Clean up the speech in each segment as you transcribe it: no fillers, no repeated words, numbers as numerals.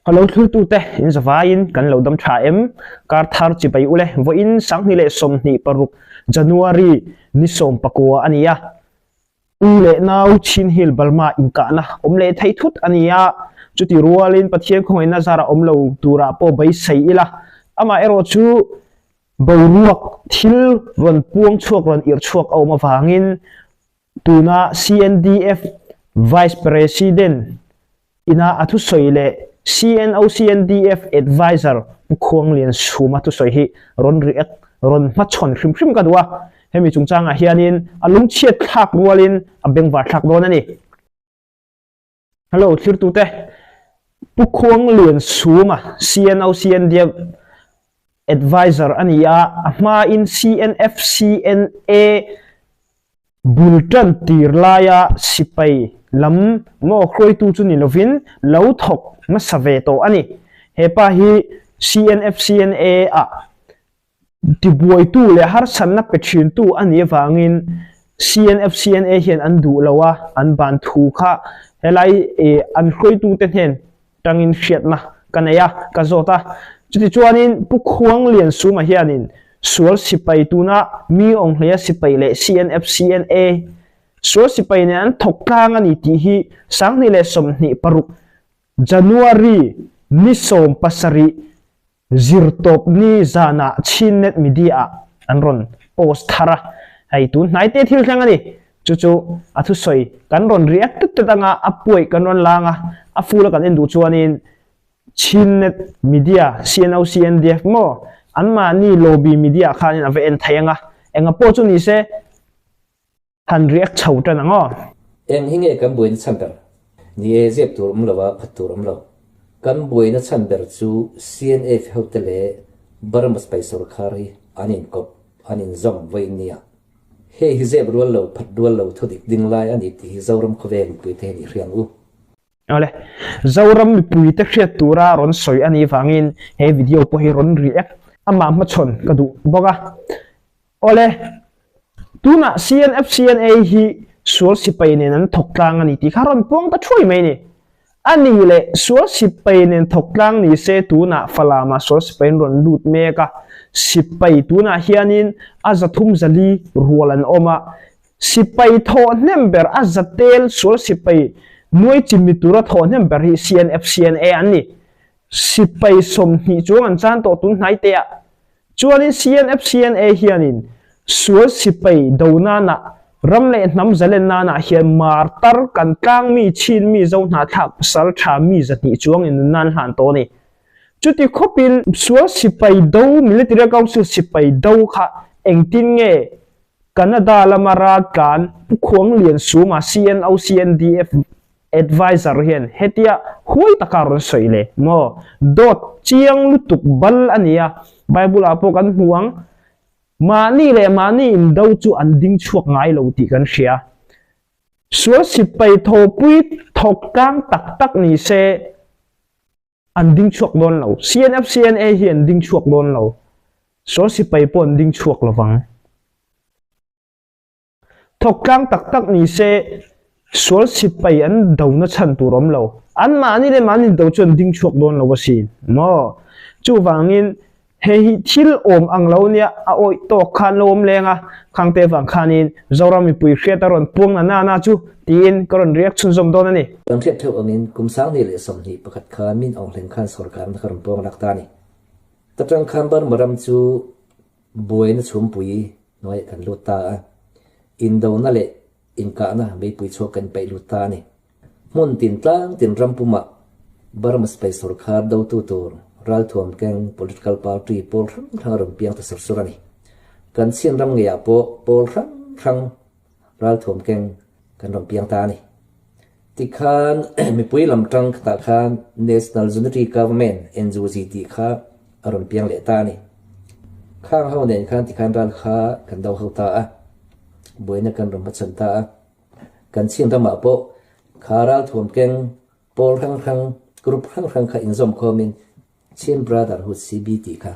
Hello thul tu te in zavain kan lo dam tha em kar thar chi pai ule vo in sang ni le som ni paruk January ni som pakwa ania ule nau chin hil balma inka na omle thai thut ania chuti rualin pathian khoi na zara omlo tura po bai sei ila ama ero chu boruak thil ron puang chuak ron ir chuak au ma wangin tuna CNDF Vice President ina athu soile CNDF advisor khuang lian suma tu soi hi ron riak ron ma chon khrim ka duwa hemi chungchanga hianin alung chiat thak rualin abeng wa thak don ani hello thir tu te pu khuang lian suma CNDF advisor ania ama in CNA bulletin tirlaya sipai lam mo khoi tu chu ni lovin lo thok ma save to ani hepa hi CNA a tibuai tu le har sanna pechin tu ani wangin CNA hian an du lawa an ban thu kha helai an khoi tu te hen tangin hriat na kanaya ka zota chuti chuanin pu khuang lian suma hianin sual sipai tuna mi ong hlia sipai le CNA sual sipai ne an thok tlang ani ti hi sang ni le som ni paruk January ni som pasari zirtop ni zana chinnet media anron post thara hai tu nai te thil thang ani chu athu soi kan ron react te tanga apoi kan ron langa afula kan endu chuanin chinnet media CNDF mo anma ni lobby media khanin ave en thayanga enga po chu ni se han react chautan ngo eng hinge kan buin chamber ni e zep turum lawa paturum law kan buina chamber chu CNF hotele barmas pai sarkari anin kop anin zom vainia he hi zep rol law phat rol law thodik ding lai ani ti zoram khoweng puite ni riang u ole zoram pui te khriat tura ron soi ani wangin he video po hi ron react ama ma chon kadu boga ole tuna CNA hi sual sipai ne nan thoklang ani ti kharon pong ta thui mai ni ani le sual sipai ne thoklang ni se tuna falama sual sipai ron lut meka sipai tuna hianin azathum zali rualan oma sipai tho number azatel sual sipai noi chimitura tho number hi CNA ani sipai som hi chuang an chan to tun nai te a chuanin CNA hianin sual sipai dona na ramle nam zalen na na hian martar kan tlang mi chin mi zo na thak sal tha mi zati chuang in nan han to ni chuti khopin sual sipai do military council sipai do kha engtin nge Canada lamara kan khuang lian suma CNDF advisor hian hetia huai takar soile mo dot chiang lutuk bal ania bible apo kan huang mani in dau chu an ding chuak ngai lo ti kan hria sual sipai tho pui thok kang tak ni se an ding chuak don lo CNA hi an ding chuak don lo sual sipai pon ding chuak lawang thok kang tak ni se sual sipai an dauna chan turom lo an mani dau chon ding chuak don lo wasin mo chu wangin he thil om anglo nia a oi to khan lom lenga khangte wang khanin zoram mi pui khetaron pung na chu tin koron reaction zom don ani kan thep theu amin kumsang ni le som ni pakhat kha min ong leng khan sarkar na karon pong lakta ni tatang khan bar maram chu boina chum pui noi kan luta in do na le inka na be pui chho kan pai luta ni mun tin tlang tin rampuma barmas pai sarkar do tu tur ral thuam keng political party pol thang piang ta surani kan sian ram nge apo pol thang ral thuam keng kan ram piang ta ni ti khan mi pui lam tang ta khan national unity government NUGT kha aron piang le ta ni khang ho nen khan ti khan ral kha kan dau ho ta a boina kan ram chan ta kan sian ram apo kharal thuam keng pol thang group thang kha inzom khomin Chin Brotherhood CBT ka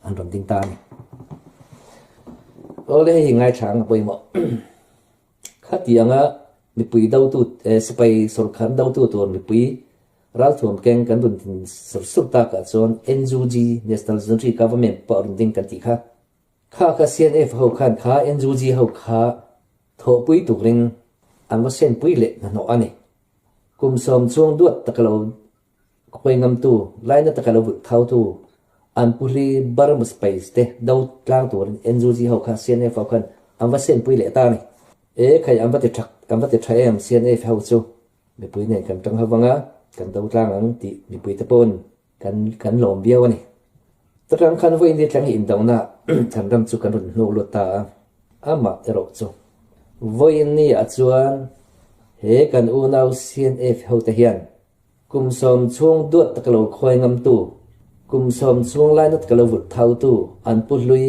anron ding tani ole hi ngai thang poi mo khatianga mi pui dau tu sipai sorkhan dau tu ton mi pui รัฐถ่วมแกงกันดุนสุดตากะจน NUG National Unity Government ปอรุนดิงกันติค่ะข้า CNF เฮาคันข้า NUG เฮาข้าโทปุยตุกริงอันว่าเส้นปุยเละนั่นอันนี้กุมสมช่วงดวดตะกะเราควยงำตูไล่นั่นตะกะเราบุดเท้าตูอันปุรีบารมุสไปสเตดาวกลางตัว NUG เฮาข้า CNF เฮาคันอันว่าเส้นปุยเละตานี่ใครอันว่าติดใช้CNF เฮาจูไม่ปุยเนี่ยกันจังเฮาวังอ่ะกันดาวกลางอันติมีปุยตะปนกันหลอมเบี้ยวนี่ตรังคันว่าอินเดียจังอินดาวน่ะฉันรำจุกันรุนโนลุตาอามาเอรกจูว่าอินนี่อาจวนเฮกันอูนาว CNF เฮาเทียนกุมสมช่วงดวดตะกะโลคอยงำตูกุมสมช่วงไล่นัดกะโลวุดเท้าตูอันปุลุย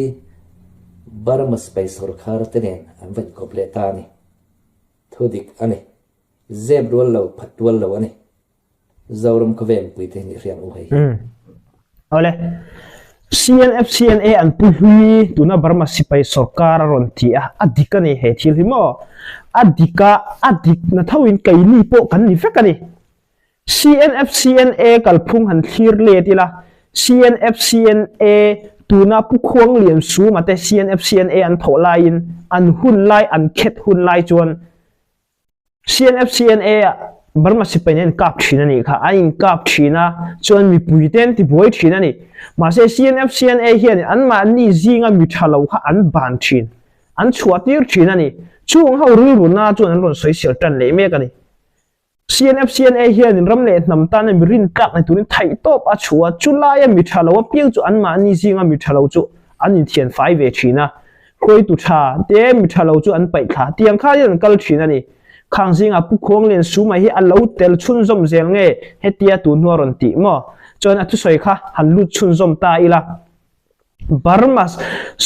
บารมัสไปสรคาร์เตเนนอันเป็นกบเลตานี่ทุดิกอันนี้เจ็บรัวเราพัดรัวเราอันนี้เจ้ารำกเวมปุยเทนี่เรียงอุให้เอาเลย CNF CNA อันปุลุยตุน่าบารมัสไปสรคาร์รอนที่อดีกันนี่เหตุที่มั้งอดีนัทวินไกนี่โปกันนี่เฟกันนี่CNF CNA กัลพุ่งหันทีร์เลติละ CNF CNA ตูน่าผู้ควงเหลี่ยมสูมาแต่ CNF CNA อันโถไลน์อันหุ่นไลอันเข็ดหุ่นไลจวน CNF CNA บารมาสิไปเนี่ยกับชีนันนี่ค่ะอันกับชีนะจวนมีปุยเต้นที่บวยชีนันนี่มาเสีย CNF CNA เฮียนี่อันมาอันนี้จิงอ่ะมีทะเลาะค่ะอันบานชีนอันชัวตีร์ชีนันนี่ช่วงเขารู้รุนน่าจวนอันรุนสวยเสียจันเลยเมกันนี่CNF CNA เฮียนี่รำเล่นำตาเนี่ยมีรินกักในตัวนี้ไทยโตปะชัวจุลายมีทะเลาะเพียงจุอันมาอันนี้จิงอ่ะมีทะเลาะจุอันนี้เทียนไฟเวชีนะคุยตุชาเดี๋ยวมีทะเลาะจุอันไปขาเตียงข้ายันกัลชีนันนี่ข้างซิงอ่ะผู้ควงเรียนสูมาให้อันเล่าเตลชุนซอมเซลเง่เฮตียตุนหัวรอนติมั้งจนอัตุสอยค่ะหันลุดชุนซอมตาอีละบารมัส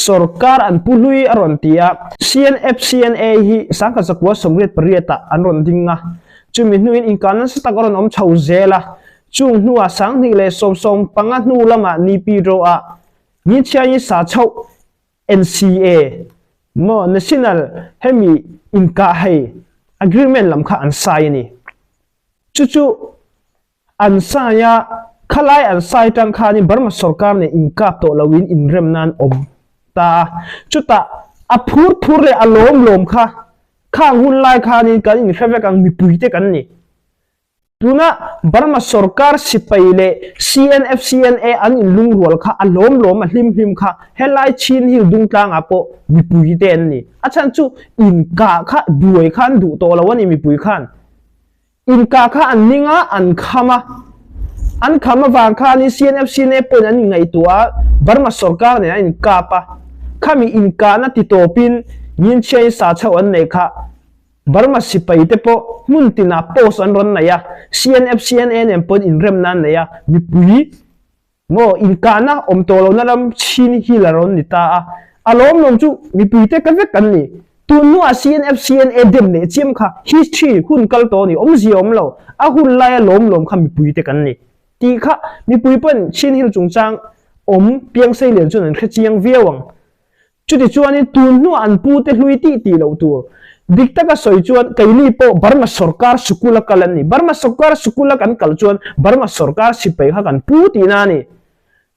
สรการอันปุลุยอรอนติยา CNF CNA ฮีสังกัดสักว่าสมเด็จปริยตะอันรอนดิงนะจุมินุอินอินการนั้นสตักอรอนอมชาวเซละจุงนัวสังนี่เลยสมปังอันนูละมานีปีโรอะนี่เชียร์สาชาว NCA มั้ง National ให้มีอินกาให้ agreement ลำค่าอันไซนี่จู่ๆอันไซยาขลายอันไซจังค่านี่บารมาสรการเนี่ยอินกาโตลวินอินเรมนันอมตาจุดตาอพูดเลยอารมณ์ลมค่ะข้างหุ่นลายค่านี่กันอินเฟเวกันมีปุยเตกันนี่ดูนะบารมาสรการสิไปเลย CNF CNA อันอินลุงรัวค่ะอารมณ์ลมลิมค่ะเฮลัยชินฮิลดุงกลางอ่ะปอมีปุยเตนนี่อาจารย์จู่อินกาค่ะบุยขันดูโตแล้ววันนี้มีปุยขันอินกาค่ะอันนิงะอันขมาวางค่านี่ CNF CNA เป็นอันยังไงตัวบารมาสรการเนี่ยอินกาปะข้ามีอินกานะติโตปินยินเชียสาชาวอันเนี่ยค่ะบารมาสิไปเตปอมุนตินาโพสอันรอนเนี่ย CNF CNA เนี่ยเป็นอินเรมนั่นเนี่ยมีปุยโมอินกานะอมโตเรานั่นลำชินฮิลารอนนิตาอารมณ์ลงจู่มีปุยเตกันเวกันนี่ตัวนู้น CNF CNA เดิมเนี่ยเจียมค่ะ history หุ่นกัลโตนี่อมจีอมเราหุ่นลายล้มค่ะมีปุยเตกันนี่ตีค่ะมีปุยเป็นชินฮิลจงจางอมเพียงเสียเหรียญจนนั้นแค่เจียงเวียวังจุดที่จวนนี่ตัวนู้นอันปูเตลุยตีเราตัวดิกตากสอยจวนไกนี่ปอบารมาสรการสกุลกัลนี่บารมาสรการสกุลกันกัลจวนบารมาสรการสิไปค่ะกันปูตีนานี่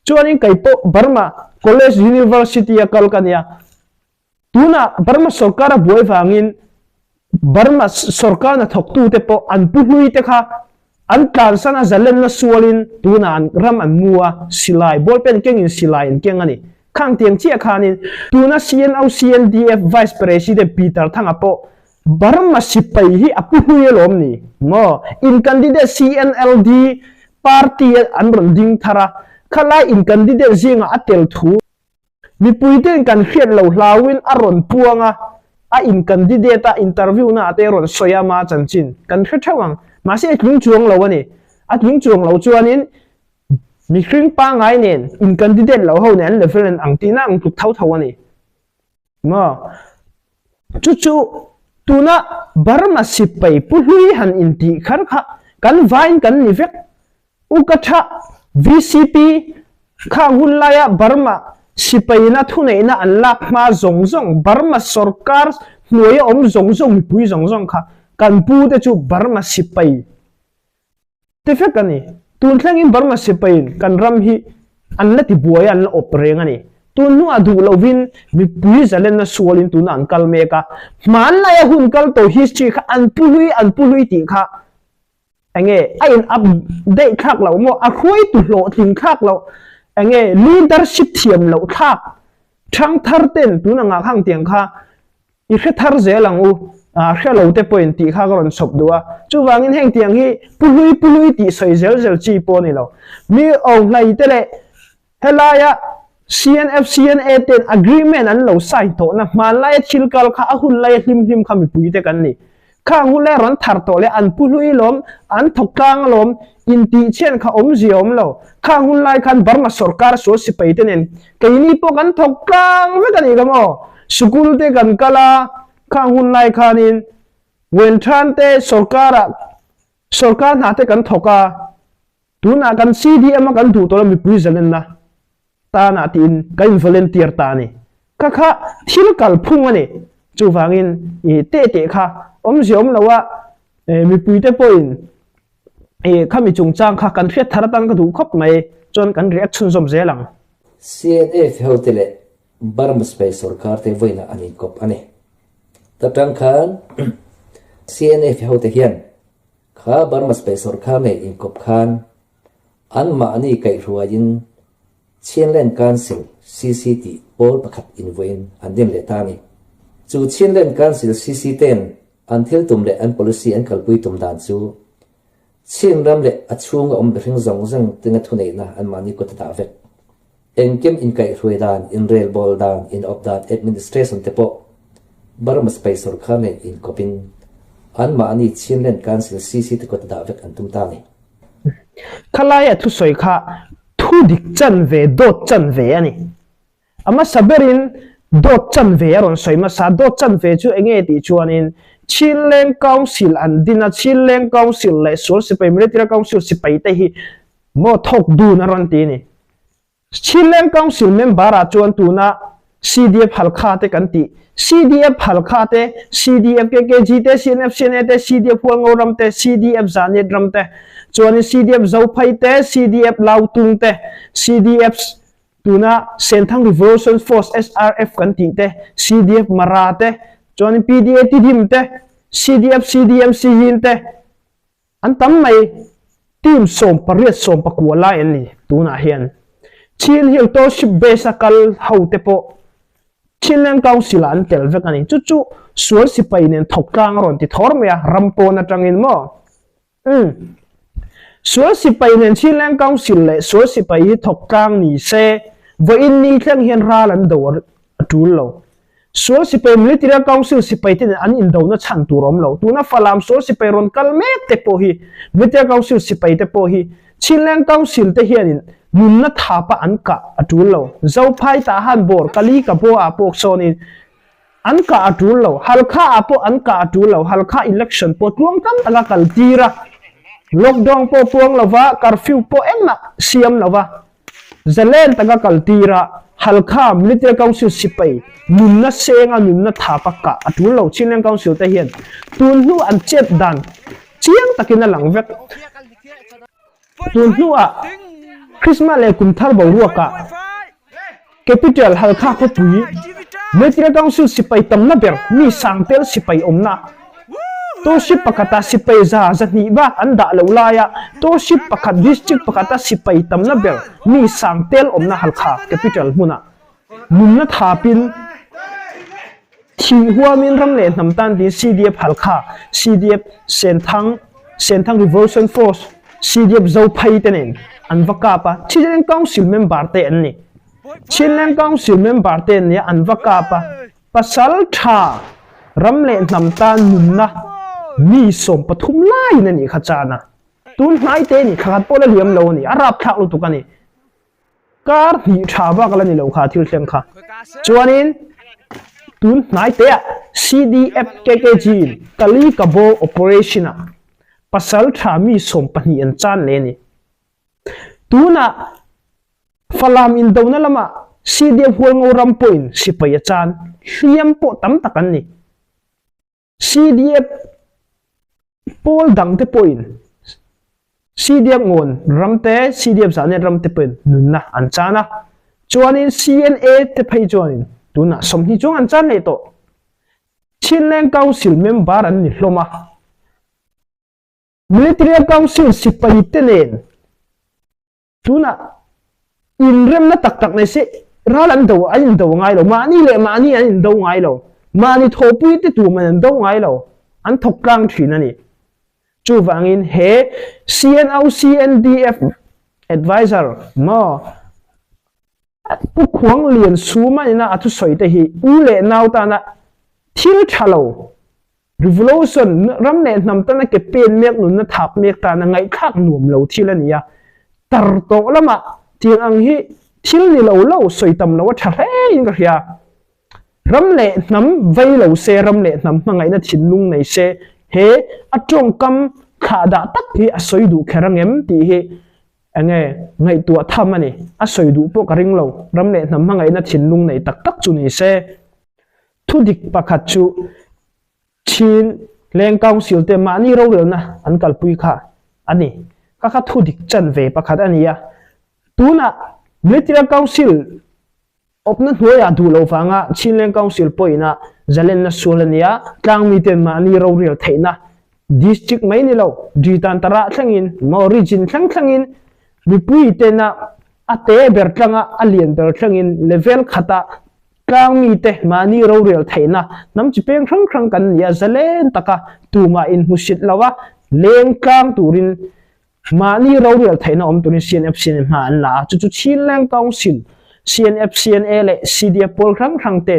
จวนนี่ไกปอบารมา college university กัลกันเนี่ยตัวน่ะบารมาสรการบวยฟังอินบารมาสรการน่ะทกตูเตปออันปูลุยเตค่ะอันการสันะจัลเลนน่ะสวลินตัวน่ะอันรำอันมัวสิลายบอลเป็นเก่งอินสิลายอินเก่งอันนี้ข้างเตียงเชี่ยขานินตัวน่ะ CNDF Vice President Peter ทั้งอปอบารมาสิไปฮีอปุหุยลมนี่ง้ออินคันดิเดต CNLD Party อันรอนดิงทาระขลายอินคันดิเดตจิงอัตเตลทูมีปุยเตนกันเขียนเหล่าลาวินอรอนพวงอินคันดิเดตอินเตอร์วิวน่ะอัตเตอร์สอยามาจันจินกันเขียนช่างมาเสียถึงจวงเหล่านี่ถึงจวงเหล่าจวนนี้มีครึ่งป้าไงเนี่ยอินกันดิเดตเราเขาเนี่ยเลเวลอังตีน่าอังถูกเท่านี่มาจู่ๆตัวน่ะบารมาสิไปพูดลุยหันอินทีขันค่ะกันวายกันนิเวกอุกชะ VCP ข้าหุ่นลายบารมาสิไปน่ะทุนเองน่ะอันลักมาจงบารมาสรการหน่วยอมจงมีปุยจงค่ะกันพูดแต่จู่บารมาสิไปเต te fe kan ni tun thlang in Burma sipain kan ram hi an la ti buai an la opreng ani tun nu adu lovin mi pui zalen na sualin tun an kal me ka man la ya hun kal to history kha an pului ti kha ange ain update khak lo mo a khoi tu lo ting khak lo ange leadership thiam lo thak thang thar ten tu na nga khang tiang kha i khe thar ze lang u khe lo te point ti kha ron sop duwa chu wangin heng tiang hi pului ti soi zel chi po ni lo mi ong lai te le helaya CNF CNA ten agreement an lo sai to na man lai thil kal kha a hun lai hlim kha mi pui te kan ni kha hun le ron thar to le an pului lom an thok kang lom in ti chen kha om ziom lo kha hun lai khan Burma sarkar so sipai ten kai ni po kan thok kang me kan ni ga mo school te kan kala kha hun lai khanin wen than te sarkar na te kan thoka tu na kan CDM kan du to mi pui zalen na ta na tin kan volunteer ta ni kha thil kal phung ani chu wangin i te kha om ziom lawa mi pui te point khami chung chang kha kan fiat tharatang ka du khop mai chon kan reaction zom zelang CNF hotele Burma space sarkar te voina ani kop ani tatang khan CNF hote hian kha Burma space sarkar me in kop khan an ma ani kai ruain Chinland Council CCT all pakhat in voin an din le tani chu Chinland Council CC10 until tumle an policy an kalpui tum dan chu chin ram le achung om bring zong tinga thunei na an mani ko ta vet engkem in kai ruedan in rail ball dan in of that administration tepo Burma space sarkar me in kopin an mani Chinland Council CCT ko ta vet an tum ta ni khalaya thu soi kha thu dik chan ve dot chan ve ani ama saberin dot chan ve ron soi ma sa dot chan ve chu enge ti chuanin Chinland Council and dina Chinland Council le sol sipai military council sipai te hi mo thok du na ron ti ni Chinland Council member a chuan tu na CDF halkha te kan ti CDF halkha te CDF KKG te CNF CNA te CDF Huangoram te CDF Zanet ram te chuan CDF Zauphai te CDF Lautung te CDF tuna Senthang Revolution Force SRF kan ti te CDF Mara te chuan PDA Tidim te CDF CDM Sihin te an tam mai team som pariat som pakua la en ni tuna hian Chin Hill Township base kal hau te po Chinland Council an tel vek ani chu sual sipai nen thokang ron ti thor me rampo na tangin mo sual sipai nen Chinland Council le sual sipai thokang ni se vo in ni thlang hian ralan dor atul lo sual sipai military council sipai ten an in do na chan turom lo tuna falam sual sipai ron kal me te po hi military council sipai te po hi Chinland Council te hian nun na thapa an ka atul lo Zauphai ta han bor kali ka bo a pok sonin an ka atul lo halkha apo an ka atul lo halkha election po tuang tam taga kal tira lockdown po puang lova curfew po emma siam lova zalen taga kal tira halkha military council sipai nun na senga nun na thapa ka atul lo Chinland Council te hian tun nu an chet dan chiang takina lang vek tun nu a Christmas le kum thar bo ruaka capital halkha ko pui military council sipai tamna ber mi sangtel sipai omna to ship pakata sipai za ni ba anda laulaya to ship pakat district pakata sipai tamna ber mi sangtel omna halkha capital muna munna thapin thi huamin ram le namtan di CDF halkha CDF Senthang Revolution Force CDF Zauphai tenen an vakapa Chinland Council member te an ni Chinland Council member te ni an vakapa pasal tha ramle namtan munna mi som pathum lai na ni khachana tun hnai te ni khat pola liam lo ni arap thak lu tukani kar hi tha ba kala ni lo kha thil thleng kha chuanin tun hnai te CDF KKG kali kabo operation pasal tha mi som pani an chan le ni tuna falam in dona lama CDF Huangoram point sipaya chan hiam po tam takan ni CDF Paul dang te point CDF ngon ramte CDF zane ramte pen nunna anchana chuanin CNA te phei chuanin tuna somni chung anchan le to Chinleng Council member an ni hloma Military Council sipai tenen tuna inrem na tak nei se ralan do ain do ngai lo mani le mani an do ngai lo mani thopui te tu man do ngai lo an thok kang thin ani chu wangin he CNO CNDF advisor mo pu khuang lian su ma ina atu soi te hi u le naw ta na thil thalo revolution ram ne nam ta na ke pen mek nun na thap mek ta na ngai khak nuam lo thil ania tar to lama tiang ang hi thil ni lo lo soi tam lo tha re in ka hia ram le nam vai lo se ram le nam mangai na thin lung nei se he atong kam kha da tak hi a soi du kherangem ti hi ange ngai tua tham ani a soi du po ka ring lo ram le nam mangai na thin lung nei tak tak chu ni se thu dik pakhat chu chin leng council te mani ro rel na an kal pui kha ani ka kha thu dik chan ve pakhat ania tuna military council opna hnuaya du lo wanga chinleng council poina zalen na sulania tlang mi ten mani ro rel theina district mai ni lo ditan tara thlangin mo region thlangin mipui tena ate ber tlanga alien ber thlangin level khata tlang mi te mani ro rel theina nam chi peng thrang kan ya zalen taka tuma in musit lawa leng kang turin mani ro rel theina om tunin CNF CNM ma an la chu Chinleng Council CNF CNA le CDF pol thrang te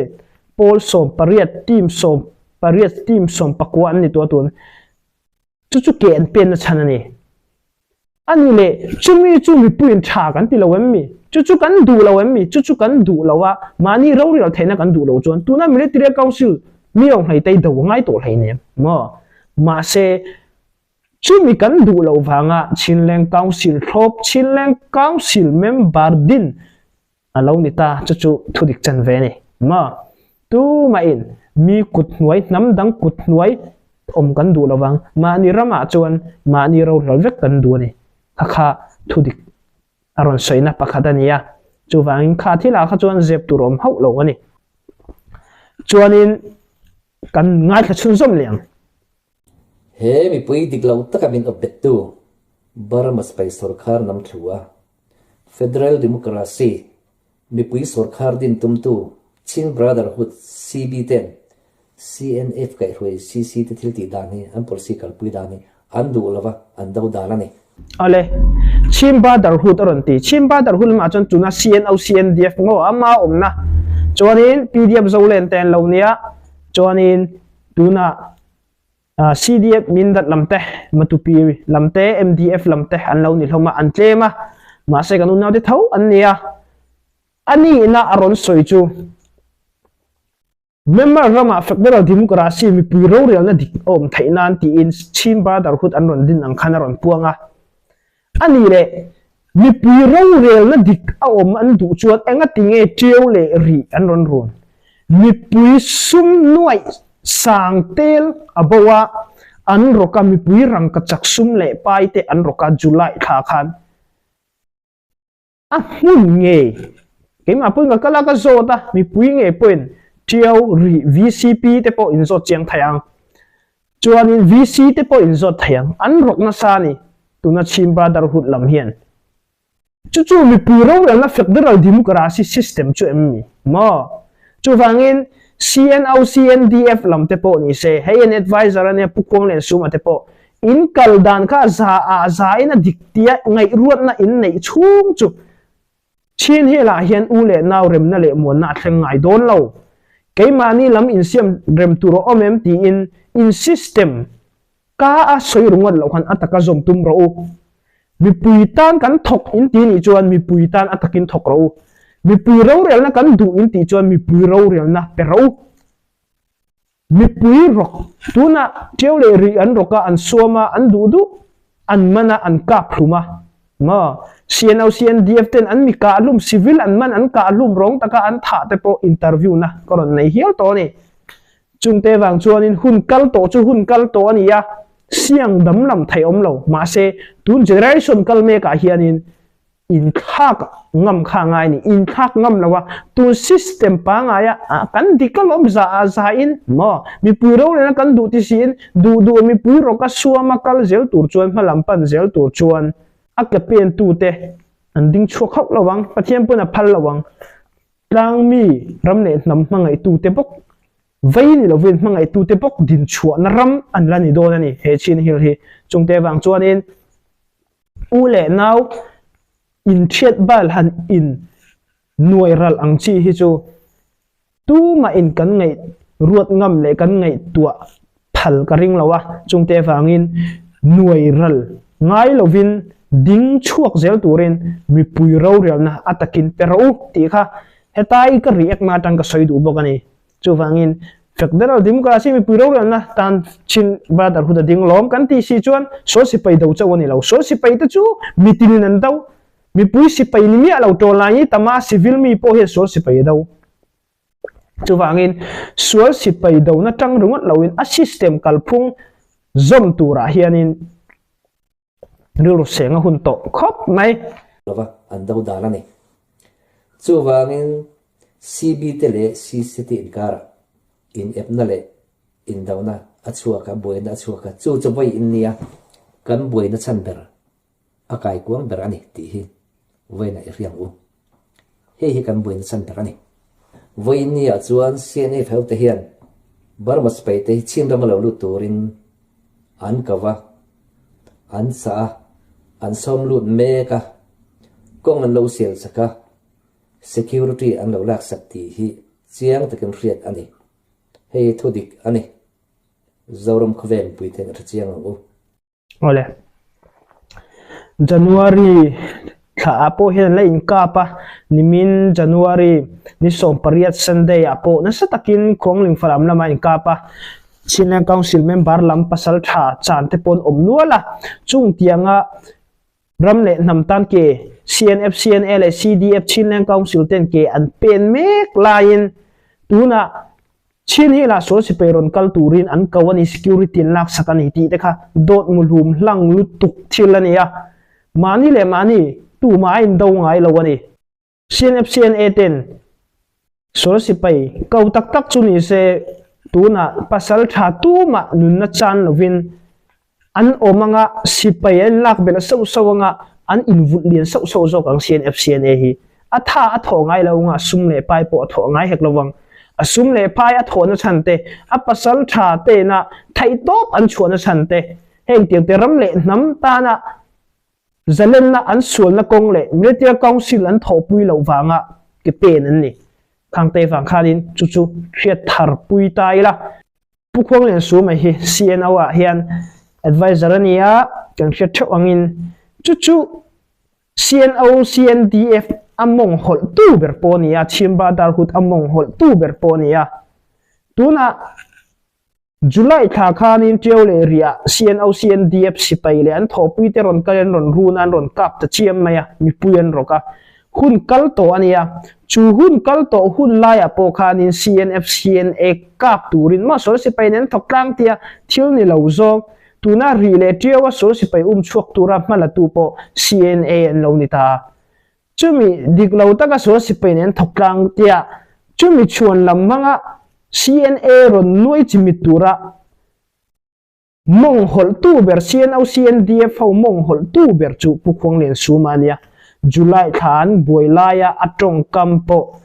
pol som pariat team som pakwan ni to tun chu ken pen na chanani ani le chumi puin tha kan ti lawem mi chu kan du lawem mi chu kan du lawa mani ro rel theina kan du lo chon tuna military council mi ong hai tai do ngai to hai ne ma se chumi kan du lo wanga Chinleng Council thop Chinleng Council member din alo ni ta chu thudik chan ve ni ma tu ma in mi kut nuai nam dang kut nuai om kan du lawang mani rama chuan mani ro vek kan du ni kha thudik aron soina pakhatania chu wangin kha thila kha chuan zep turom hau lo ani chuanin kan ngai kha chun som liang he mi pui dik lo takamin opet tu Burma Space Sarkar nam thua Federal Democracy mi pui sarkar din tumtu Chin Brotherhood CB10 CNF kai hroi CC te thil ti dani an political pui dani an du lawa an do dalani ale Chin Brotherhood aron ti Chin Brotherhood ma chon tuna CNO CNDF ngo ama omna chuanin PDF zolen ten lo nia chuanin tuna CDF mindat lamte matupi lamte MDF lamte an lo ni hloma an tlema ma se kan unaw de thau an nia ani na aron soi chu member rama federal democracy mi puro real na dik om thainan ti in Chin Brotherhood an ron din ang khanaron puanga ani le mi puro real na dik a om an du chuat enga tinge tieu le ri an ron ron mi pui sum nuai sang tel abawa an roka mi pui rang ka chak sum le pai te an roka July tha khan a hun nge ke ma pui ka la ka zota mi pui nge point tieu ri VCP te po in zot chiang thayang chuanin VC te po in zot thayang an rok na sa ni tuna Chin Brotherhood lam hian chu mi pui ro la federal democracy system chu emmi mo chu wangin CNO CNDF lam te po ni se hey an advisor ane pukong len suma te po in kaldan ka za ina diktia ngai ruat na in nei chung chu chin he la hian u le naw rem na le mo na thleng ngai don lo keimani lam in siam rem turo omem ti in system ka a soi rungat lo khan ataka zom tum ro mi puitan kan thok in ti ni chuan mi puitan atakin thok ro mi pui ro rel na kan du in ti chuan mi pui ro rel na pero mi pui rok tuna tiole ri an roka an suama an du an mana an ka phluma ma CNO CNDF ten an mi ka alum civil an man an ka alum rong taka an tha te po interview na koron nei hial to ni chungte wang chuan in hun kal to chu hun kal to ani ya เสียงดำลำไทยอมเรามาเสตุนเจเนอเรชันกัลเมกะเฮียนินอินทักงำข้างไงนี่อินทักงำแล้วว่าตัวซิสเต็มปังไงกันดิกลอมซาอินมอมีปุยเราเลยนะกันดูที่สินดูมีปุยเราก็ชัวมากัลเซลตูจวนมาลำปันเซลตูจวนอักเกเป็นตูเตอันดิ้งชัวเขาระวังปะเทียมปุ่นพัลระวังกลางมีรำเน็ตนำมังไอตูเตปกไว้นี่เราเว้นมังไอตูเตปกดินชัวนรำอันละนี่โดนนี่เฮชินฮิลฮีจงเตวังจวนอินอูเล่นาวอินเทียดบาลหันอินหน่วยรัลอังชีฮิจูตู้มาอินกันไงรวดงำเลยกันไงตัวพัลกระริงเราวะจงเตฟังอินหน่วยรัลไงเราวินดิ้งช่วงเซลตูเรนมีปุยเราเรียลนะอัตกินเปรูตีค่ะเฮตายก็เรียกมาตังก็สอยดูบอกกันนี่จูฟังอินFederal Democracy mi puro ran na tan chin brother hu da ding lom kan ti si chuan so si pai do chawani lo so si pai ta chu mi tin nan dau mi pui si pai ni mi alo to lai tama civil mi po he so si pai do chu wangin so si pai do na tang rungot loin a system kalphung zom tura hianin ru senga hun to khop mai lova an dau da la ni chu wangin CB tele CCT kara in epnale in dauna achua ka boina achua ka chu chawai in nia kan boina chanber akai kuang ber ani ti hi voina riang u he kan boina chanber ani voini a chuan CNF helte hian barmas pai te chin ramalo lu turin an kawa an sa an som lut me ka kong an lo sel saka security an lo lak sakti hi chiang takin riat ani hei thudik ani zorom khven puiten athiang u ole January tha apo hen la in ka pa nimin January ni som pariat Sunday apo na satakin khongling falam lama in ka pa Chinlang Council member lam pasal tha chan te pon omnuala chung tianga ramle namtan ke CNF CNL CDF Chinlang Council ten ke an pen mek lain tuna Chin hi la so si peron kal turin an kawani security lak sakani ti te kha dot mulhum lang lutuk thilania mani le mani tu ma in do ngai lawani CNF CNA ten so si pai kau tak tak chuni se tuna pasal tha tu ma nun na chan lovin an omanga si pai en lak bela so so nga an invut lian so so zo kang CNF CNA hi atha atho ngai lo nga sumle pai po atho ngai hek lawang asum le pai a thona chante a pasal tha te na thai top an chuana chante heng tiang te ram le nam ta na zalen na an sual na kong le military council an thopui lo wanga ke pen an ni khang te wang khalin chu chu khiat thar pui tai la pukhong len su mai hi CNO a hian advisor ania kang khiat thawangin chu chu CNO CNDF among hol tu berponia chimba darhut among hol tu berponia tuna July tha khanin tiole ria CNO CNDF sipai le an thopui te ron kalen ron runan ron kap ta chiam maya mi puyan roka hun kal to ania chu hun kal to hun laya po khanin CNF CNA kap turin ma so sipai nen thoklang tia thil ni lo zong tuna rile tiawa so sipai chuak tura mala tu po CNA an lo ni ta chumi diklau taka so sipai nen thoklang tia chumi chuan lam manga CNA ron nuai chimitura mong hol tu ber CNO CNDF ho mong hol tu ber chu pukhong len sumania July than boilaya atong kampo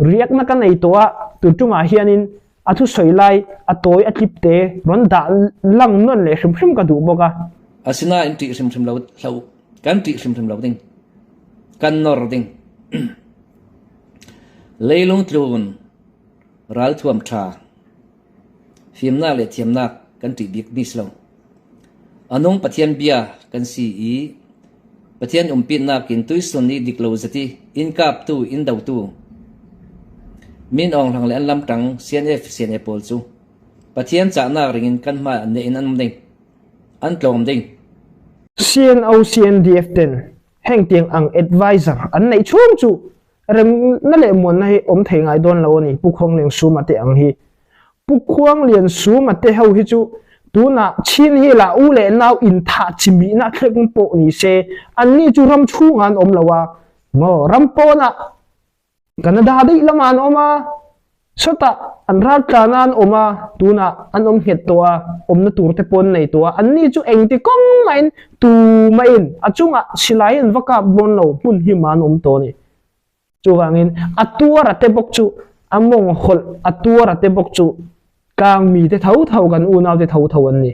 riak na kanai toa tutuma hianin athu soilai atoi atlipte ron da lang non le hrim ka du boka asina inti hrim lo kan ti hrim lo ding kan nor ding leilung tlun ral thuam tha fiamna le thiamna kan ti bik bislo anong pathian bia kan si i pathian umpin na kin tuisun ni diklo zati in kap tu in dau tu min ong lang le an lam tang CNF CNA pol chu pathian cha na ringin kan ma ne in an ding an tlom ding CNO CNDF ten heng tiang ang advisor an nei chung chu rem na le mon na hi om thei ngai don lo ni pukhong leng su ma te ang hi pukhong lian su ma te ho hi chu tu na chin hi la u le naw in tha chimi na khlek po ni se an ni chu ram chung an om lawa ngo ram po na Canada dei laman oma sota an rat kanan oma tuna an het to om na tur te pon nei to an ni chu eng ti kong main tu main achunga silai an vaka bon lo mun hi man to ni chu wangin atua te bok chu among hol atua te bok chu kang mi te thau kan u naw te thau an ni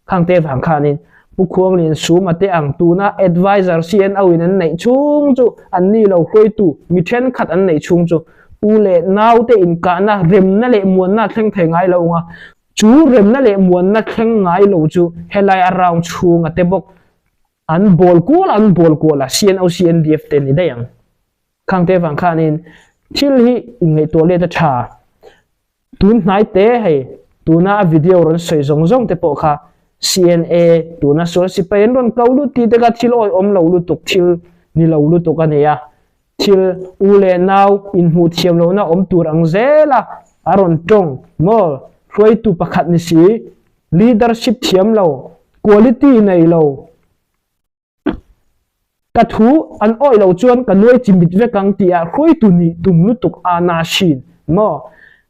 khang te phang khanin pu khuang lin su ma te ang tu na advisor CNO in an nei chung chu an ni lo hloi tu mi then khat an nei chung chu u le naw te in ka na rem na le muan na thleng thei ngai lo nga chu rem na le muan na thleng ngai lo chu helai around chung ate bok an bol ko la CNO CNDF te ni dayang khang te phang khanin thil hi in ngai to le ta tha tun nai te hei tuna video ron soi zong te po kha CNA tuna sol si pen ron kaulu ti te ga thil oi om lo lu tuk thil ni lo lu tuk ania thil u le naw in hu thiam lo na om tur ang zela aron tong mo hloi tu pakhat ni si leadership thiam lo quality nei lo ka thu an oi lo chuan ka noi chimit ve kang tia hloi tu ni tum lu tuk ana shin mo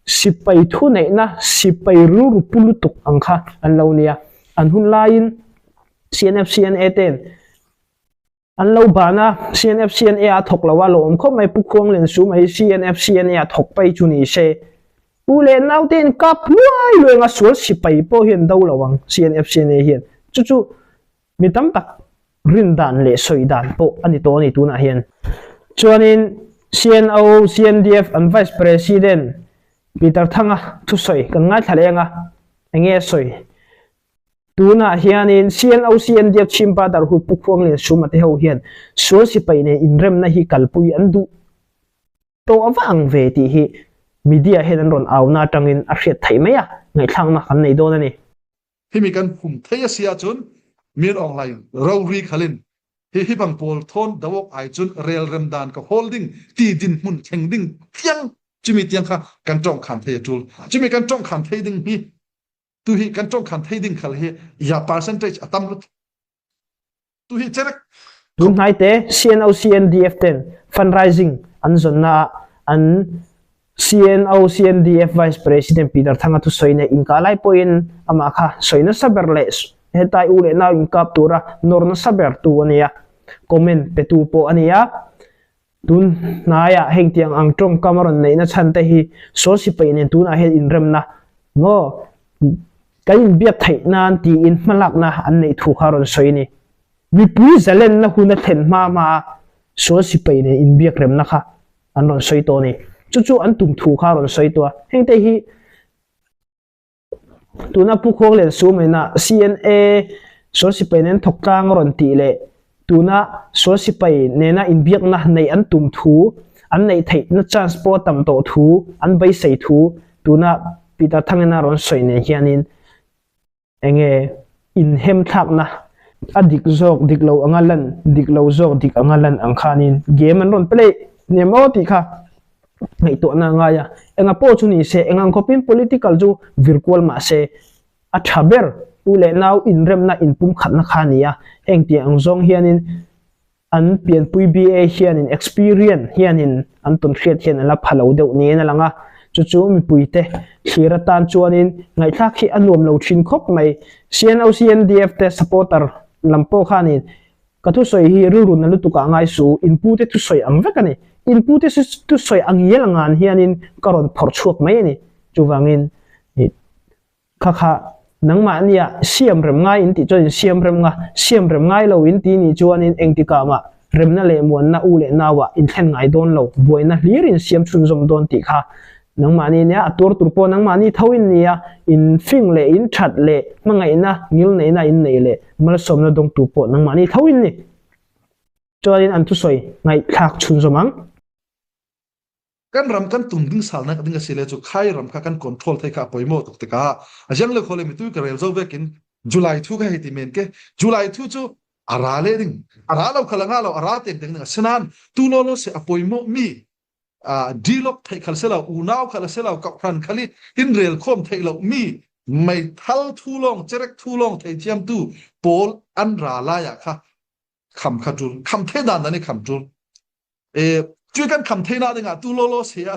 sipai thu nei na sipai ru pulu tuk ang kha an lo nia an hun lain CNF CNA ten an lo bana CNF CNA a thok lawa lo om kho mai pu khong len su mai CNF CNA a thok pai chu ni se u le naw ten kap luai lo nga sol sipai po hian do lawang CNF CNA hian chu mi tam tak rin dan le soi dan po ani to ni tu na hian chuanin CNO CNDF an vice president Peter Thanga thu soi kan ngai thalenga enge soi tuna hianin CNO CNDF chimpa dar hu pukhuang le sumate ho hian so si pai ne inrem na hi kalpui andu to awang ve ti hi media hedan ron auna tangin a hriat thai maya ngai thlang na kan nei don ani himi kan hum theya sia chun mir online rawri khalin hi bang pol thon dawok ai chun rel rem dan ka holding ti din mun thengding thiang chimi tiang kha kan tong khan the tul chimi kan tong khan the ding hi tu hi kan tong khan the ding khal hi ya percentage atam lut tu hi cherek dun nai te CNO CNDF ten fundraising an zonna an CNO CNDF vice president Peter Thanga tu soine in kalai point ama kha soina saber le hetai u le na in kap tura norna saber tu ania comment pe tu po ania tun naya heng tiang ang trong kamaron nei na chante hi so si pe nen tun a he in rem na ngo kain biat thai nan ti in malak na an nei thu kharon soini mi pui zalen na huna then ma so si pe ne in biak rem na kha an ron soi to ni chu an tum thu kharon soi to heng te hi tuna pu khong len su me na CNA so si pe nen thok tang ron ti le tuna so si pai nena in biak na nei an tum thu an nei thei na transport tam to thu an bai sei thu tuna Peter Thangena ron soi ne hianin enge in hem thak na adik zok diklo angalan diklo zok dik angalan ang khanin game an ron play nemo ti kha ngai to na nga ya enga po chu ni se engang kopin political ju virtual ma se a thaber ule now in rem na in pum khat na khania eng ti ang zong hianin an pian pui BA hianin experience hianin an ton khret hian la phalo deuh ni na langa chu mi puite khira tan chuanin ngai thak hi anuam lo thin khop mai CNO CNDF te supporter lampo khanin ka thu soi hi ru na lu tu ka ngai su input te thu soi ang vekani input te tu soi ang yel ngan hianin karon phor chuak mai ni chuwangin kha nangma ania siam rem ngai in ti chon siam rem ngai lo in ti ni chuanin engti ka ma rem na le mon na u le nawa in thlen ngai don lo boina hlirin siam chun zom don ti kha nangma ni ne atur turpo nangma ni thawin nia in fing le in that le mangai na ngil nei na in nei le mal som na dong tu po nangma ni thawin ni chuanin an tu soi ngai thak chun zomang kan ram kan tum ding sal na ding sile chu khai ram kha kan control thai kha poimo tok te ka ajang le khole mi tu ka rel zo vekin July 2 ka heti men ke July 2 chu ara le ding ara lo khala nga lo ara te ding na sanan tu lo lo se apoimo mi dilok thai khal sela u naw khala sela ka khan khali in rel khom thai lo mi ไม่ทัลทูลองเจเรกทูลองเทียมตูโปลอันราลายะค่ะคำขจุลคำเทนานนั่นนี่คำจุลช่วยกันคำเทนาดึงตูโลโลเสีย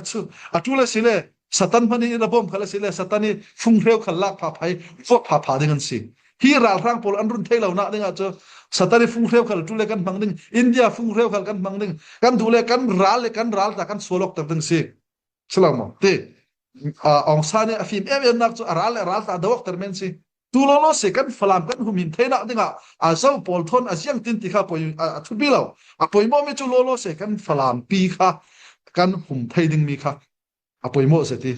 จูเลสิเลสตันพันีระบมขลัสิเลสตันีฟุงเรียวขลักผาไผ่ฟอกผาดึงกันสิฮีราร่างโปลอันรุนเทเหล่านั้นดึงสตันฟุงเรียวขลัจูเลกันบังดึงอินเดียฟุงเรียวขลักันบังดึงกันดูเลกันรัลแต่กันสวลกแต่ดึงสิสลามเตองศาเนี่ยฟิล์มนักจูรัลตาดวกเตอร์เมนสิตูโลโลเสกันฟลามกันหุมินเทน่าดึงอาเจ้าโพลทอนอาเซียงตินติข้าปอยทุบิลาวปอยโมมิจูโลโลเสกันฟลามปีข้ากันหุมไทยดึงมีข้าปอยโมเสติ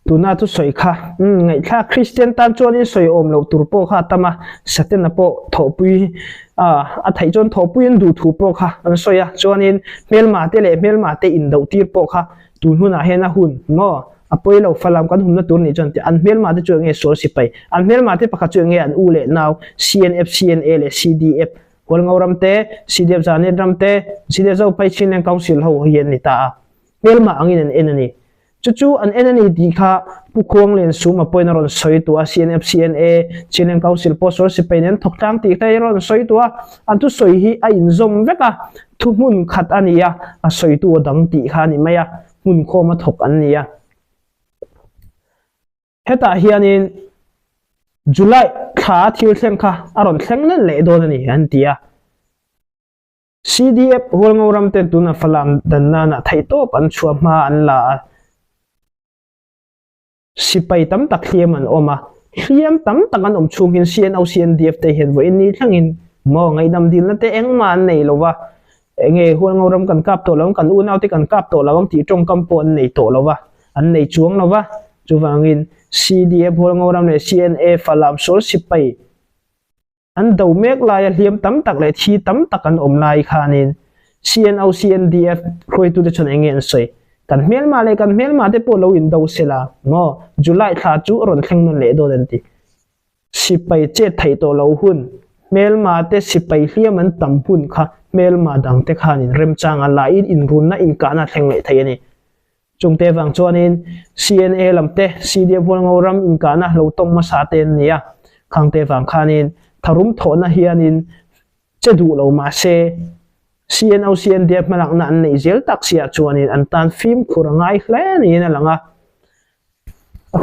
ตูน่าทุสวยค่ะไงถ้าคริสเตียนตันจวนนี่สวยอมเราตุรโปค่ะตามาสเตนโปทอปุยไทยจนทอปุยดูทูโปค่ะอันสวยจวนนี่เมลมาเตเลเมลมาเตอินดาวตีโปค่ะตูนหุ่นอาเฮน่าหุ่นงอปอยเราฟลามกันหุ่นนั่นตัวนี้จนที่อันเมลมาเตจวนเงยสวยสิไปอันเมลมาเตปะคัจจวนเงยอันอูเล่นาว CNF CNA เล CDF คนเงารำเต CDF จานนี่รำเต CDF จะไปชินแรงกาวซิลเขาเฮียนนี่ตาเมลมาอังอินเอ็นนี่จู่ๆอันเอ็นนี่ดีค่ะผู้ควงเล่นซูมาปอยนรอนสอยตัว CNF CNA ชินแรงกาวซิลโพสต์สิไปนั้นทกทางตีได้รอนสอยตัวอันทุสอยฮีไออินซอมเวกะทุกมุนขัดอันนี้อ่ะสอยตัวดังตีค่ะนี่ไม่มุนโคมาถกอันนี้เฮตาเฮียนินจุลัยขาทิวเซงค่ะอารอนเซงนั่นเลยโดนนี่อันที่CDF หัวงรำเต็นตุนฟลามดันนาไทยโตปันชัวมาอันละสิไปตั้มตักเขียมันออกมาเขียมตั้มตักกันชุงหินCNDF เตเห็นว่าอินนี้ทั้งอินมองไงดำดินแล้วเตเอ็งมาในหรอวะเงยหัวงรำกันกับตัวแล้วกันอุ่นเอาที่กันกับตัวแล้วบางทีจงกำปนในตัวแล้ววะอันในช่วงแล้ววะจูฟังอิน CDF หัวงรำใน CNA ฟลามโซลสิไปอันดาวเมกลายเลียมตั้มตักเลยที่ตั้มตักกันลายขานิน CNDF คอยตัวเดชนเองเงินสวยกันเมลมาเลยกันเมลมาเดปโลวินดาวเซลางอจุลัยขาจูรอนแข่งนั่นเลยโดนตีสิไปเจ็ดไทยตัวเราหุ่นเมลมาเตสิไปเลียมันตั้มหุ่นค่ะเมลมาดังเตขานินเริ่มจางอะไรอินรุนน่ะอินกานาแข่งเลยไทยนี่จงเตวังจวนิน CNA ลำเต CDF หัวงรำอินกานาเราต้องมาสาเตนเนี่ยขังเตวังขานินทารุมถอนเฮียนินจะดูเรามาเซ CNDF มาหลังนั้นในเจลตักเสียชวนินอันตันฟิล์มคุรง่ายแค่นี้นั่นแหละ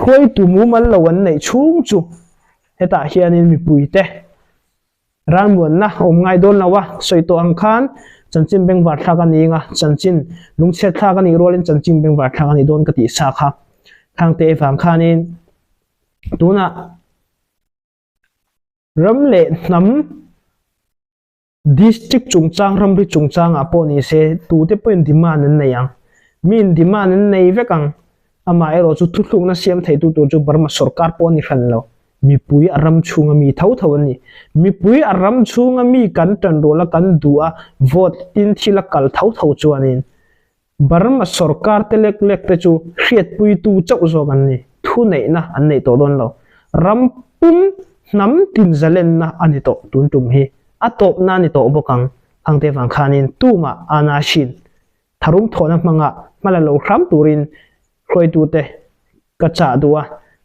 คุยตัวมูมันเราวันในชุ่มจุเฮตาเฮียนินมีปุยเตร้านวันนะอมง่ายโดนแล้ววะสวยตัวอังคารจันจิมเบงวัดทากันนี้งะจันจินลุงเชษทากันนี้รอเล่นจันจิมเบงวัดทากันนี้โดนกติสาขาทางเตะฝั่งคานินตัวน่ะรำเล่น้ำดิสตริกจุงจางรำริจุงจางปนี่เสตัวเตเป็นดิมานั่นยังมีดิมานั่นในเวกังอามาเอโรจุทุกๆนั่นเสียมไทยตัวจุบาร์มาสรการปนี่ขันแล้วมีปุยอารมณ์ชุงมีเท่านี้มีปุยอารมณ์ชุงมีกันตันโดละกันดัวโหวตอินทิละกัลเท่าจวนนี้บาร์มาสรการเตเล็กเตจูเขียดปุยตัวเจ้าโจกันนี่ทุนไหนนะอันไหนตัวโดนเรารำปุ่มน้ำตินเจเลนนะอันนี้โตตุนตุมฮีอัตโตนั่นนี่โตบุกังอังเทฟังขานินตู้มาอานาชินทารุมโทนักมังะมาเลโลครัมตูรินคอยตูเตกระจาดัว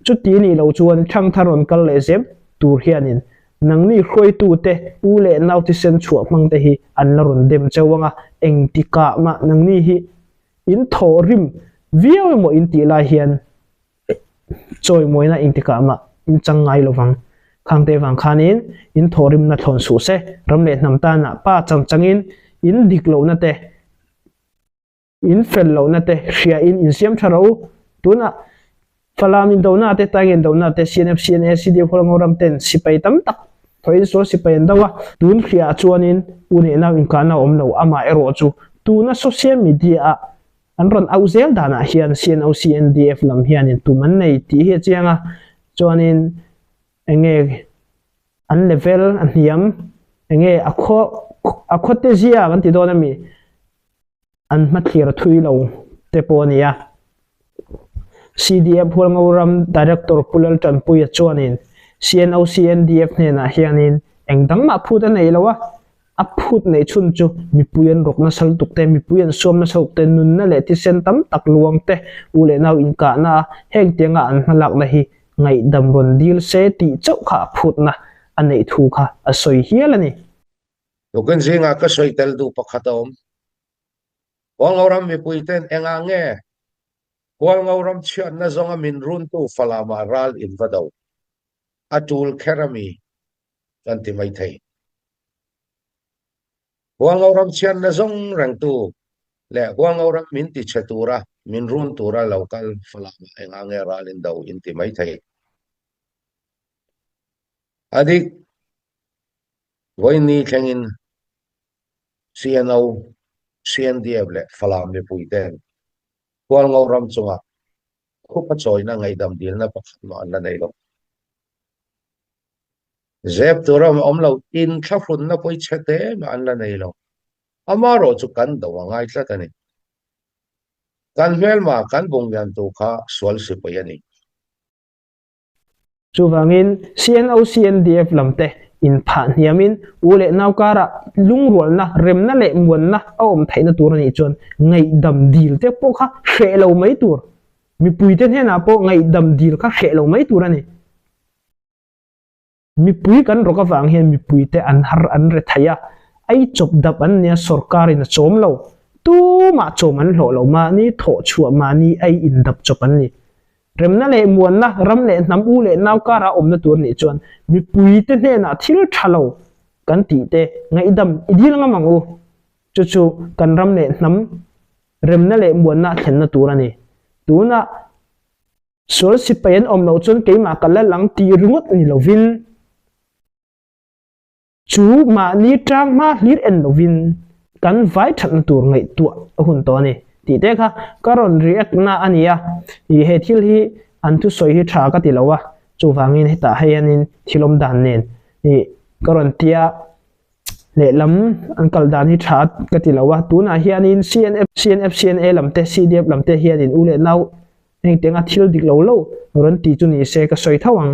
จุดที่นี่เราชวนช่างทารอนกัลเลเซมตูเฮียนินนังนี่คอยตูเตอูเลนเอาที่เซนชัวมังเตฮีอันนรุนเดมเจวังะเองติกามานังนี่ฮีอินโทริมวิวโมอินติลาเฮียนจอยโมยนะอินติกามาอินจังไงโลฟังขังเตวังขานินอินโทริมนัทอนสูเซรำเล็ดน้ำตาหน้าป้าจังอินดิกโลนัตเตอินเฟลโลนัตเตเชียอินเซียมชารูตัวน่ะฟลามินโดนัตเตตังอินโดนัตเตCNF CNA CDFพลังรำเต็นสิไปตั้มตักถอยโซสิไปอันดัวตุนเขียชวนินอุเนนาวินกานาอมโลอามาเอโรจูตัวน่ะโซเชียลมีเดียอันรอนเอาเซลดานะเฮียนCNDF ลำเฮียนินตัวมันในที่เฮียเจียงชวนินเองอันเลเวลอันยำเองอควเตเซียกันที่โดนมีอันมัดเขียรทุยเราเตปอนีย CDF พวกเรารำ Director พูดจนปุยชวนินCNDFเนี่ยนะเฮียนินเองดังมาพูดอันไหนแล้ววะอ phut nei chun chu mi puyan rok na sal tuk te mi puyan som na sok te nun na le ti sen tam tak luang te ule nau in ka na heng tianga an halak na hi ngai dam ron dil se ti chau kha phut na anei thu kha asoi hial ani Tukin zinga ka soi tel du pakhatom wal ngauram mi puiten enga nge wal ngauram chian na zonga min run tu falama ral in vadau atul kerami kanti mai thei wal ngauram chian na zong rang tu le wal ngauram min ti chatura min run tura local falama enga nge ral in dau inti mai thei adik voini thengin CNO CNDF le falam mi puiten wal ngauram chunga khupa choi na ngai dam dil na pakhat ma an la nei lo zep turam omlo in thlafun na poi chete ma an la nei lo amaro chu kan do ngai tla tani kan mel ma kan bung yan tu kha swal si payani chuwangin CNO CNDF lamte in phan hiamin ule naukara lungrol na remna le muan na om thaina tur ni chon ngai dam dil te po kha hre lo mai tur mi puiten he na po ngai dam dil kha hre lo mai tur ani mi pui kan roka wang hian mi puite an har an re thaya ai chop dap an nia sarkar in chom lo tu ma chom an lo lo ma ni tho chua ma ni ai in dap chop an ni remna le muan na ram le nam u le naukara om na tur ni chon mi puite he na thil thalo kan ti te ngai dam idil nga mangu chu chu kan ram le nam remna le muan na thlen na tur ani tuna sol si pen om lo chon ke ma kala lang ti rungot ni lovin chu ma ni trang ma lir en lovin kan vai that na tur ngai tu hun to ni ti te kha karon react na ania I he thil hi an tu soi hi tha ka ti lawa chu wangin hi ta hayanin thilom dan nen I karon tia le lam an kal dan hi tha ka ti lawa tuna hianin CNA lamte CDF lamte hianin ule nau eng tenga thil dik lo lo ron ti chu ni se ka soi thawang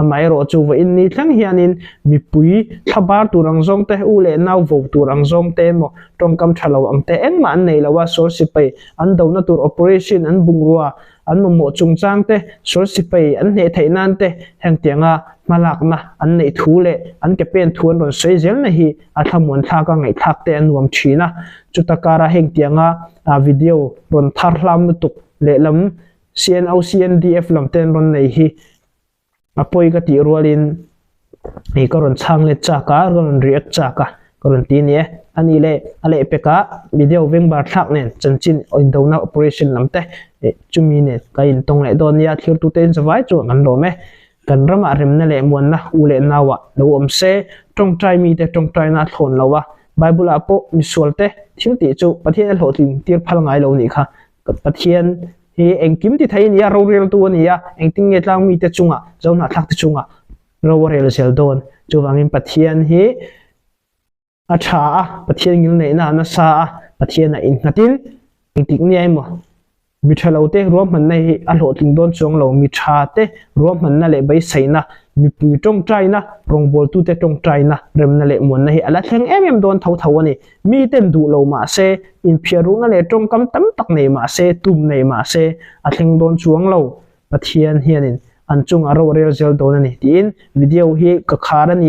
amai ro chu wa in ni thlang hianin mi pui thabar turang zong te ule nau vo turang zong te mo tongkam thalo ang te eng man nei lawa so si pai an do na tur operation an bungrua an mo chungchang te so si pai an ne thainan te heng tianga malak na an nei thule an ke pen thuan ron sei zel na hi a thamon tha ka ngai thak te anuam thina chutakara heng tianga a video ron thar hlam nu tuk le lam CNO CNDF lam ten ron nei hi apoi ka ti rolin ei karon chang le cha ka ron react cha ka karon ti ni ani le ale peka video veng bar thak nen chanchin oin do na operation lamte chumi ne ka in tong le don ya thir tu ten zawai chu man lo me kan rama rem na le muan na ule nawa lo om se tong trai mi te tong trai na thon lawa bible apo mi solte thil ti chu pathian lo ting tir phal ngai lo ni kha pathian hi engkim ti thain ya ro rel tu ani ya engting nge tlang mi te chunga zona thak te chunga ro rel sel don chuwangin pathian hi a tha pathian ngil nei na na sa pathian a in ngatin engtik ni ai mo mi thalo te ro man nei a lo ting don chong lo mi tha te ro man na le bai saina mi pui tong trai na rong bol tu te tong trai na rem na le mon na hi ala thleng em don thau thau ani mi ten du lo ma se in phiaru na le tong kam tam tak nei ma se tum nei ma se a thleng don chuang lo pathian hianin an chung aro rel zel don ani tin video hi ka khar ani